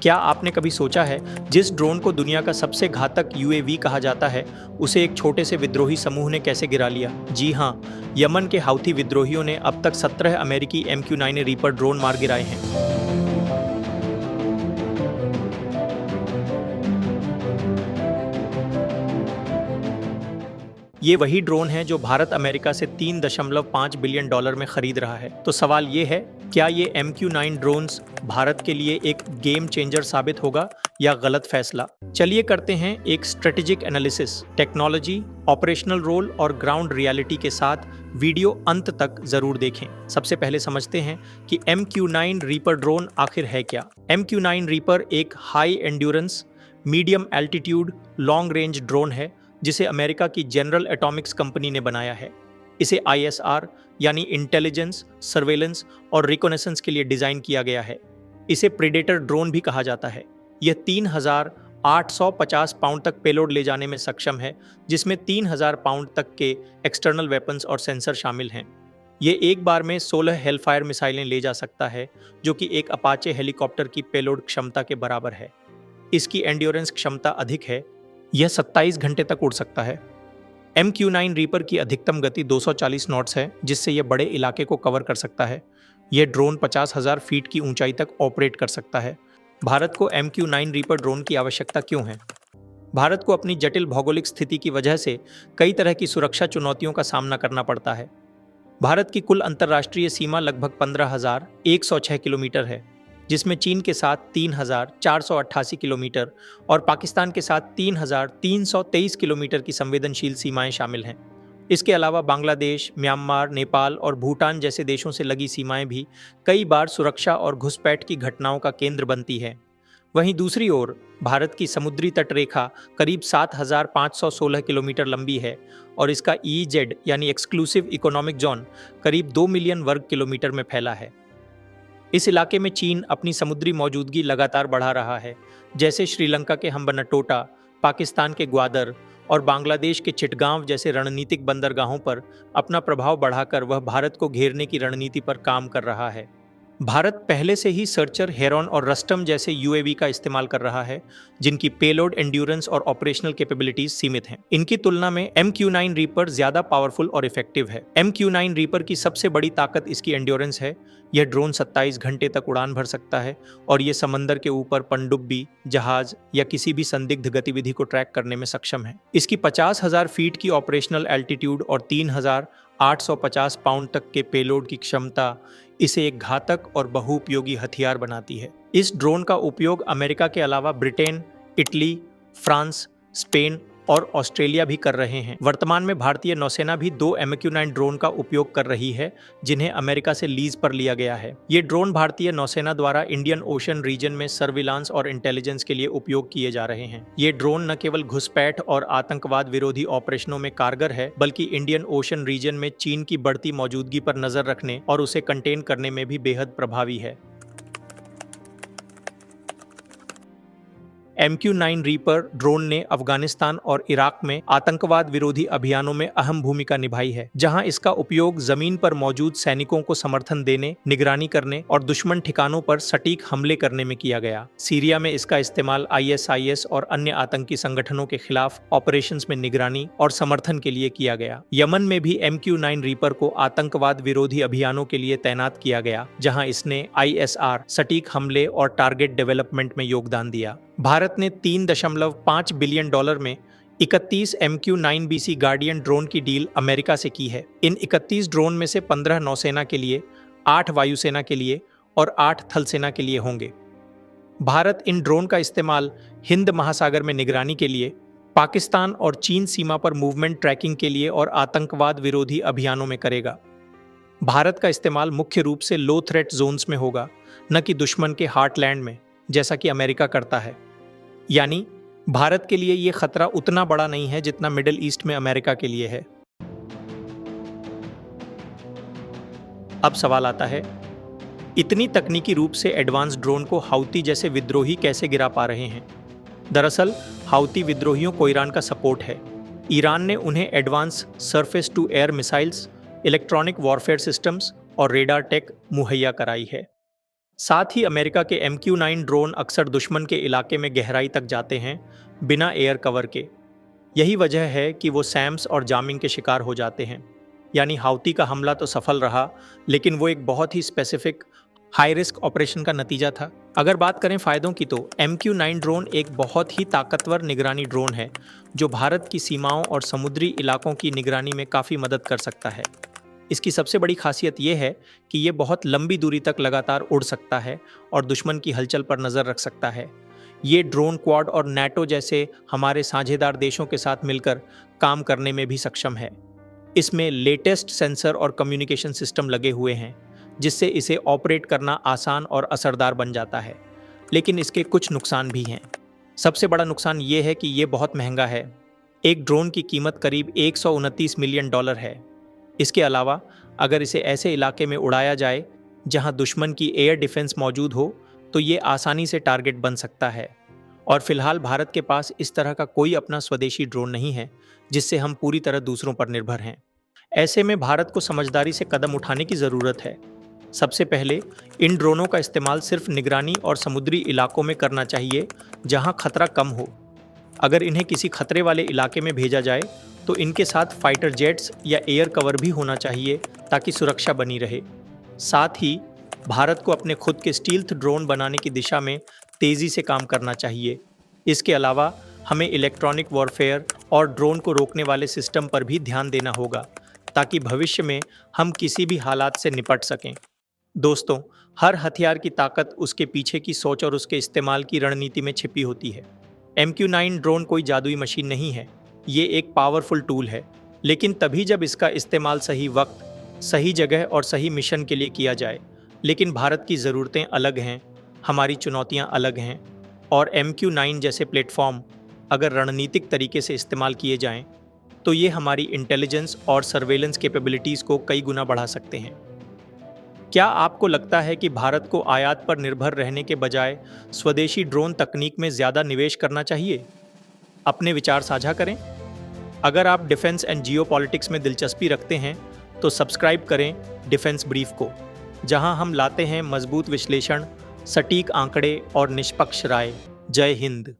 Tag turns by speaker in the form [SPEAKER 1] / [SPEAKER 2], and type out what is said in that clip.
[SPEAKER 1] क्या आपने कभी सोचा है जिस ड्रोन को दुनिया का सबसे घातक यूएवी कहा जाता है उसे एक छोटे से विद्रोही समूह ने कैसे गिरा लिया? जी हाँ, यमन के हाउथी विद्रोहियों ने अब तक 17 अमेरिकी MQ-9 रीपर ड्रोन मार गिराए हैं। ये वही ड्रोन हैं जो भारत अमेरिका से 3.5 बिलियन डॉलर में खरीद रहा है। तो सवाल ये है, क्या ये MQ-9 ड्रोन्स भारत के लिए एक गेम चेंजर साबित होगा या गलत फैसला? चलिए करते हैं एक strategic analysis. Technology, operational role और ग्राउंड रियलिटी के साथ वीडियो अंत तक जरूर देखें। सबसे पहले समझते हैं कि MQ-9 रीपर ड्रोन आखिर है क्या। MQ-9 रीपर एक high endurance, medium altitude, long range drone है जिसे अमेरिका की जनरल एटॉमिक्स कंपनी ने बनाया है। इसे ISR यानी इंटेलिजेंस, सर्वेलेंस और रिकॉनेसेंस के लिए डिजाइन किया गया है। इसे प्रेडेटर ड्रोन भी कहा जाता है। यह 3,850 पाउंड तक पेलोड ले जाने में सक्षम है, जिसमें 3,000 पाउंड तक के एक्सटर्नल वेपन्स और सेंसर शामिल हैं। ये एक बार में 16 हेलफायर मिसाइलें ले जा सकता है, जो कि एक अपाचे हेलीकॉप्टर की पेलोड क्षमता के बराबर है। इसकी एंड्योरेंस क्षमता अधिक है, यह 27 घंटे तक उड़ सकता है। MQ-9 रीपर की अधिकतम गति 240 नॉट्स है, जिससे यह बड़े इलाके को कवर कर सकता है। यह ड्रोन 50,000 फीट की ऊंचाई तक ऑपरेट कर सकता है। भारत को MQ-9 रीपर ड्रोन की आवश्यकता क्यों है? भारत को अपनी जटिल भौगोलिक स्थिति की वजह से कई तरह की सुरक्षा चुनौतियों का सामना करना पड़ता है। भारत की कुल अंतर्राष्ट्रीय सीमा लगभग 15,106 किलोमीटर है, जिसमें चीन के साथ 3,488 किलोमीटर और पाकिस्तान के साथ 3,323 किलोमीटर की संवेदनशील सीमाएं शामिल हैं। इसके अलावा बांग्लादेश, म्यांमार, नेपाल और भूटान जैसे देशों से लगी सीमाएं भी कई बार सुरक्षा और घुसपैठ की घटनाओं का केंद्र बनती हैं। वहीं दूसरी ओर भारत की समुद्री तट रेखा करीब 7,516 किलोमीटर लंबी है और इसका EEZ यानी एक्सक्लूसिव इकोनॉमिक जोन करीब 2 मिलियन वर्ग किलोमीटर में फैला है। इस इलाके में चीन अपनी समुद्री मौजूदगी लगातार बढ़ा रहा है, जैसे श्रीलंका के हम्बनटोटा, पाकिस्तान के ग्वादर और बांग्लादेश के चिटगांव जैसे रणनीतिक बंदरगाहों पर अपना प्रभाव बढ़ाकर वह भारत को घेरने की रणनीति पर काम कर रहा है। भारत पहले से ही सर्चर, हेरॉन और रस्टम जैसे UAV का इस्तेमाल कर रहा है, जिनकी पेलोड, एंड्योरेंस और ऑपरेशनल कैपेबिलिटीज सीमित हैं। इनकी तुलना में MQ-9 रीपर ज्यादा पावरफुल और इफेक्टिव है। MQ-9 रीपर की सबसे बड़ी ताकत इसकी एंड्योरेंस है। यह ड्रोन 27 घंटे तक उड़ान भर सकता है और ये समंदर के ऊपर पनडुब्बी, जहाज या किसी भी संदिग्ध गतिविधि को ट्रैक करने में सक्षम है। इसकी 50,000 फीट की ऑपरेशनल एल्टीट्यूड और 3,850 पाउंड तक के पेलोड की क्षमता इसे एक घातक और बहुउपयोगी हथियार बनाती है। इस ड्रोन का उपयोग अमेरिका के अलावा ब्रिटेन, इटली, फ्रांस, स्पेन और ऑस्ट्रेलिया भी कर रहे हैं। वर्तमान में भारतीय नौसेना भी 2 MQ-9 ड्रोन का उपयोग कर रही है, जिन्हें अमेरिका से लीज पर लिया गया है। ये ड्रोन भारतीय नौसेना द्वारा इंडियन ओशन रीजन में सर्विलांस और इंटेलिजेंस के लिए उपयोग किए जा रहे हैं। ये ड्रोन न केवल घुसपैठ और आतंकवाद विरोधी ऑपरेशनों में कारगर है, बल्कि इंडियन ओशन रीजन में चीन की बढ़ती मौजूदगी पर नजर रखने और उसे कंटेन करने में भी बेहद प्रभावी है। MQ-9 रीपर ड्रोन ने अफगानिस्तान और इराक में आतंकवाद विरोधी अभियानों में अहम भूमिका निभाई है, जहां इसका उपयोग जमीन पर मौजूद सैनिकों को समर्थन देने, निगरानी करने और दुश्मन ठिकानों पर सटीक हमले करने में किया गया। सीरिया में इसका इस्तेमाल ISIS और अन्य आतंकी संगठनों के खिलाफ ऑपरेशंस में निगरानी और समर्थन के लिए किया गया। यमन में भी MQ-9 रीपर को आतंकवाद विरोधी अभियानों के लिए तैनात किया गया, जहां इसने ISR, सटीक हमले और टारगेट डेवलपमेंट में योगदान दिया। भारत ने 3.5 बिलियन डॉलर में 31 MQ-9BC गार्डियन ड्रोन की डील अमेरिका से की है। इन 31 ड्रोन में से 15 नौसेना के लिए, 8 वायुसेना के लिए और 8 थल सेना के लिए होंगे। भारत इन ड्रोन का इस्तेमाल हिंद महासागर में निगरानी के लिए, पाकिस्तान और चीन सीमा पर मूवमेंट ट्रैकिंग के लिए और आतंकवाद विरोधी अभियानों में करेगा। भारत का इस्तेमाल मुख्य रूप से लो थ्रेट जोन्स में होगा, न कि दुश्मन के हार्टलैंड में, जैसा कि अमेरिका करता है। यानी भारत के लिए यह खतरा उतना बड़ा नहीं है जितना मिडिल ईस्ट में अमेरिका के लिए है। अब सवाल आता है, इतनी तकनीकी रूप से एडवांस ड्रोन को हाउती जैसे विद्रोही कैसे गिरा पा रहे हैं? दरअसल हाउती विद्रोहियों को ईरान का सपोर्ट है। ईरान ने उन्हें advance surface to air missiles, electronic warfare systems और रेडार टेक मुहैया कराई है। साथ ही अमेरिका के MQ-9 ड्रोन अक्सर दुश्मन के इलाके में गहराई तक जाते हैं बिना एयर कवर के। यही वजह है कि वो सैम्स और जामिंग के शिकार हो जाते हैं। यानी हाउती का हमला तो सफल रहा, लेकिन वो एक बहुत ही स्पेसिफिक हाई रिस्क ऑपरेशन का नतीजा था। अगर बात करें फायदों की, तो MQ-9 ड्रोन एक बहुत ही ताकतवर निगरानी ड्रोन है जो भारत की सीमाओं और समुद्री इलाकों की निगरानी में काफ़ी मदद कर सकता है। इसकी सबसे बड़ी खासियत ये है कि ये बहुत लंबी दूरी तक लगातार उड़ सकता है और दुश्मन की हलचल पर नज़र रख सकता है। ये ड्रोन क्वाड और NATO जैसे हमारे साझेदार देशों के साथ मिलकर काम करने में भी सक्षम है। इसमें लेटेस्ट सेंसर और कम्युनिकेशन सिस्टम लगे हुए हैं, जिससे इसे ऑपरेट करना आसान और असरदार बन जाता है। लेकिन इसके कुछ नुकसान भी हैं। सबसे बड़ा नुकसान ये है कि ये बहुत महंगा है। एक ड्रोन की कीमत करीब $129 मिलियन है। इसके अलावा अगर इसे ऐसे इलाके में उड़ाया जाए जहां दुश्मन की एयर डिफेंस मौजूद हो, तो ये आसानी से टारगेट बन सकता है। और फिलहाल भारत के पास इस तरह का कोई अपना स्वदेशी ड्रोन नहीं है जिससे हम पूरी तरह दूसरों पर निर्भर हैं। ऐसे में भारत को समझदारी से कदम उठाने की ज़रूरत है। सबसे पहले इन ड्रोनों का इस्तेमाल सिर्फ निगरानी और समुद्री इलाकों में करना चाहिए जहां खतरा कम हो। अगर इन्हें किसी खतरे वाले इलाके में भेजा जाए तो इनके साथ फाइटर जेट्स या एयर कवर भी होना चाहिए ताकि सुरक्षा बनी रहे। साथ ही भारत को अपने खुद के स्टील्थ ड्रोन बनाने की दिशा में तेज़ी से काम करना चाहिए। इसके अलावा हमें इलेक्ट्रॉनिक वॉरफेयर और ड्रोन को रोकने वाले सिस्टम पर भी ध्यान देना होगा ताकि भविष्य में हम किसी भी हालात से निपट सकें। दोस्तों, हर हथियार की ताकत उसके पीछे की सोच और उसके इस्तेमाल की रणनीति में छिपी होती है। MQ-9 ड्रोन कोई जादुई मशीन नहीं है, ये एक पावरफुल टूल है, लेकिन तभी जब इसका इस्तेमाल सही वक्त, सही जगह और सही मिशन के लिए किया जाए। लेकिन भारत की ज़रूरतें अलग हैं, हमारी चुनौतियां अलग हैं, और MQ-9 जैसे प्लेटफॉर्म अगर रणनीतिक तरीके से इस्तेमाल किए जाएं, तो ये हमारी इंटेलिजेंस और सर्वेलेंस कैपेबिलिटीज़ को कई गुना बढ़ा सकते हैं। क्या आपको लगता है कि भारत को आयात पर निर्भर रहने के बजाय स्वदेशी ड्रोन तकनीक में ज़्यादा निवेश करना चाहिए? अपने विचार साझा करें। अगर आप डिफेंस एंड जियोपॉलिटिक्स में दिलचस्पी रखते हैं, तो सब्सक्राइब करें डिफेंस ब्रीफ को, जहां हम लाते हैं मजबूत विश्लेषण, सटीक आंकड़े और निष्पक्ष राय। जय हिंद।